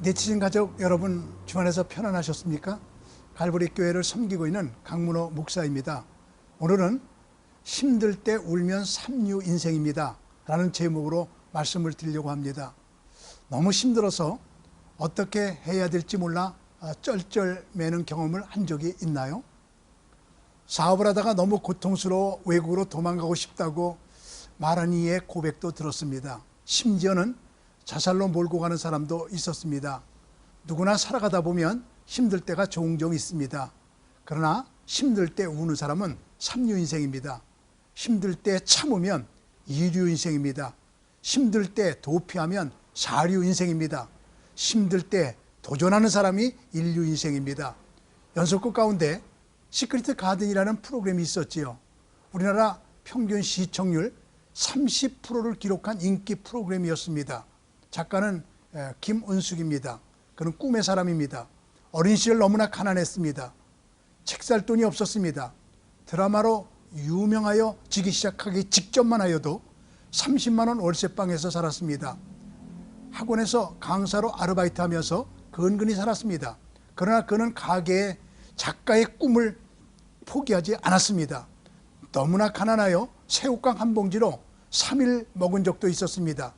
네티즌 가족 여러분, 주안에서 편안하셨습니까? 갈보리 교회를 섬기고 있는 강문호 목사입니다. 오늘은 힘들 때 울면 삼류 인생입니다 라는 제목으로 말씀을 드리려고 합니다. 너무 힘들어서 어떻게 해야 될지 몰라 쩔쩔매는 경험을 한 적이 있나요? 사업을 하다가 너무 고통스러워 외국으로 도망가고 싶다고 말한 이의 고백도 들었습니다. 심지어는 자살로 몰고 가는 사람도 있었습니다. 누구나 살아가다 보면 힘들 때가 종종 있습니다. 그러나 힘들 때 우는 사람은 삼류 인생입니다. 힘들 때 참으면 이류 인생입니다. 힘들 때 도피하면 사류 인생입니다. 힘들 때 도전하는 사람이 인류 인생입니다. 연속극 가운데 시크릿 가든이라는 프로그램이 있었지요. 우리나라 평균 시청률 30%를 기록한 인기 프로그램이었습니다. 작가는 김은숙입니다. 그는 꿈의 사람입니다. 어린 시절 너무나 가난했습니다. 책 살 돈이 없었습니다. 드라마로 유명하여 지기 시작하기 직전만 하여도 30만 원 월세방에서 살았습니다. 학원에서 강사로 아르바이트하면서 근근히 살았습니다. 그러나 그는 가게에 작가의 꿈을 포기하지 않았습니다. 너무나 가난하여 새우깡 한 봉지로 3일 먹은 적도 있었습니다.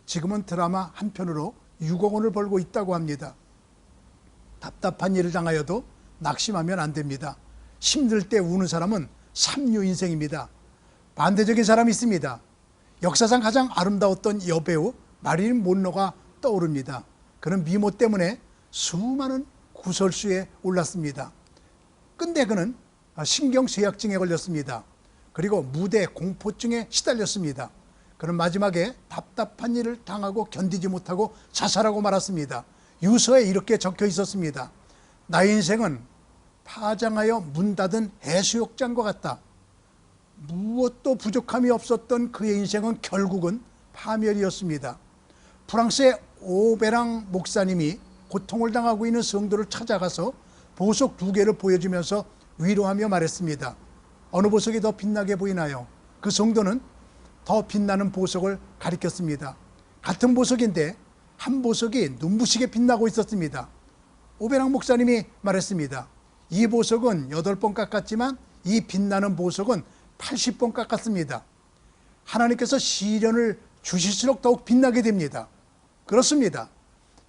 지금은 드라마 한 편으로 6억 원을 벌고 있다고 합니다. 답답한 일을 당하여도 낙심하면 안 됩니다. 힘들 때 우는 사람은 삼류 인생입니다. 반대적인 사람이 있습니다. 역사상 가장 아름다웠던 여배우 마릴린 몬로가 떠오릅니다. 그는 미모 때문에 수많은 구설수에 올랐습니다. 근데 그는 신경쇠약증에 걸렸습니다. 그리고 무대 공포증에 시달렸습니다. 그는 마지막에 답답한 일을 당하고 견디지 못하고 자살하고 말았습니다. 유서에 이렇게 적혀 있었습니다. 나의 인생은 파장하여 문 닫은 해수욕장과 같다. 무엇도 부족함이 없었던 그의 인생은 결국은 파멸이었습니다. 프랑스의 오베랑 목사님이 고통을 당하고 있는 성도를 찾아가서 보석 2개를 보여주면서 위로하며 말했습니다. 어느 보석이 더 빛나게 보이나요? 그 성도는 더 빛나는 보석을 가리켰습니다. 같은 보석인데 한 보석이 눈부시게 빛나고 있었습니다. 오베랑 목사님이 말했습니다. 이 보석은 8번 깎았지만 이 빛나는 보석은 80번 깎았습니다. 하나님께서 시련을 주실수록 더욱 빛나게 됩니다. 그렇습니다.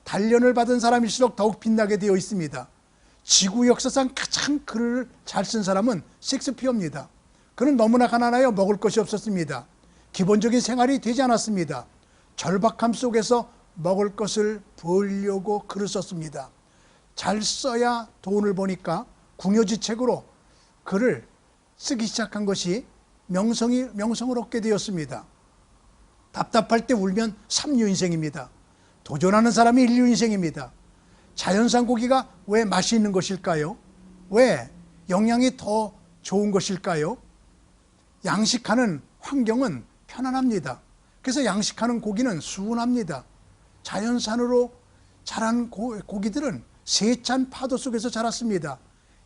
단련을 받은 사람일수록 더욱 빛나게 되어 있습니다. 지구 역사상 가장 글을 잘 쓴 사람은 셰익스피어입니다. 그는 너무나 가난하여 먹을 것이 없었습니다. 기본적인 생활이 되지 않았습니다. 절박함 속에서 먹을 것을 벌려고 글을 썼습니다. 잘 써야 돈을 버니까 궁여지책으로 글을 쓰기 시작한 것이 명성을 얻게 되었습니다. 답답할 때 울면 삼류 인생입니다. 도전하는 사람이 인류 인생입니다. 자연산 고기가 왜 맛이 있는 것일까요? 왜 영양이 더 좋은 것일까요? 양식하는 환경은 편안합니다. 그래서 양식하는 고기는 순합니다. 자연산으로 자란 고기들은 세찬 파도 속에서 자랐습니다.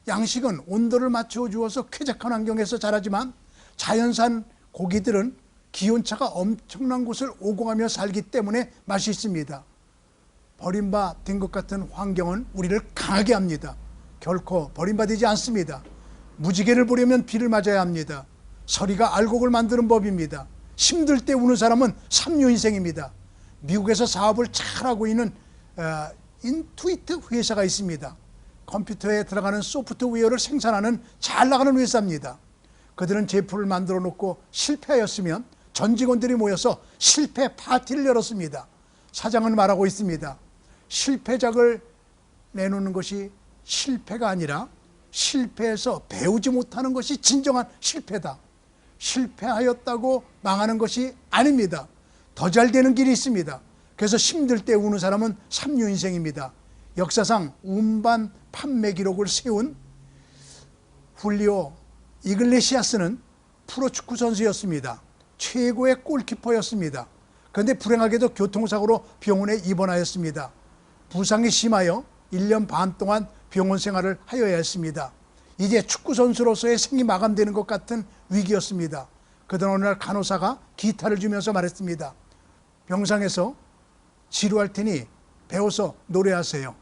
양식은 온도를 맞춰 주어서 쾌적한 환경에서 자라지만 자연산 고기들은 기온차가 엄청난 곳을 오공하며 살기 때문에 맛이 있습니다. 버림받은 것 같은 환경은 우리를 강하게 합니다. 결코 버림받지 않습니다. 무지개를 보려면 비를 맞아야 합니다. 서리가 알곡을 만드는 법입니다. 힘들 때 우는 사람은 삼류 인생입니다. 미국에서 사업을 잘하고 있는 인투이트 회사가 있습니다. 컴퓨터에 들어가는 소프트웨어를 생산하는 잘 나가는 회사입니다. 그들은 제품을 만들어 놓고 실패하였으면 전 직원들이 모여서 실패 파티를 열었습니다. 사장은 말하고 있습니다. 실패작을 내놓는 것이 실패가 아니라 실패해서 배우지 못하는 것이 진정한 실패다. 실패하였다고 망하는 것이 아닙니다. 더 잘 되는 길이 있습니다. 그래서 힘들 때 우는 사람은 삼류 인생입니다. 역사상 운반 판매 기록을 세운 훌리오 이글레시아스는 프로축구 선수였습니다. 최고의 골키퍼였습니다. 그런데 불행하게도 교통사고로 병원에 입원하였습니다. 부상이 심하여 1년 반 동안 병원 생활을 하여야 했습니다. 이제 축구선수로서의 생이 마감되는 것 같은 위기였습니다. 그러던 어느 날 간호사가 기타를 주면서 말했습니다. 병상에서 치료할 테니 배워서 노래하세요.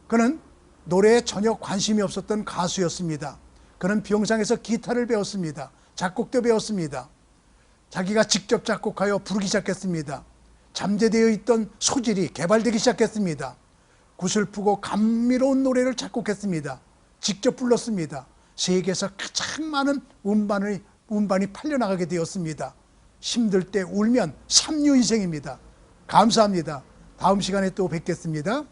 그는 노래에 전혀 관심이 없었던 가수였습니다. 그는 병상에서 기타를 배웠습니다. 작곡도 배웠습니다. 자기가 직접 작곡하여 부르기 시작했습니다. 잠재되어 있던 소질이 개발되기 시작했습니다. 구슬프고 감미로운 노래를 작곡했습니다. 직접 불렀습니다. 세계에서 가장 많은 음반이 팔려나가게 되었습니다. 힘들 때 울면 삼류 인생입니다. 감사합니다. 다음 시간에 또 뵙겠습니다.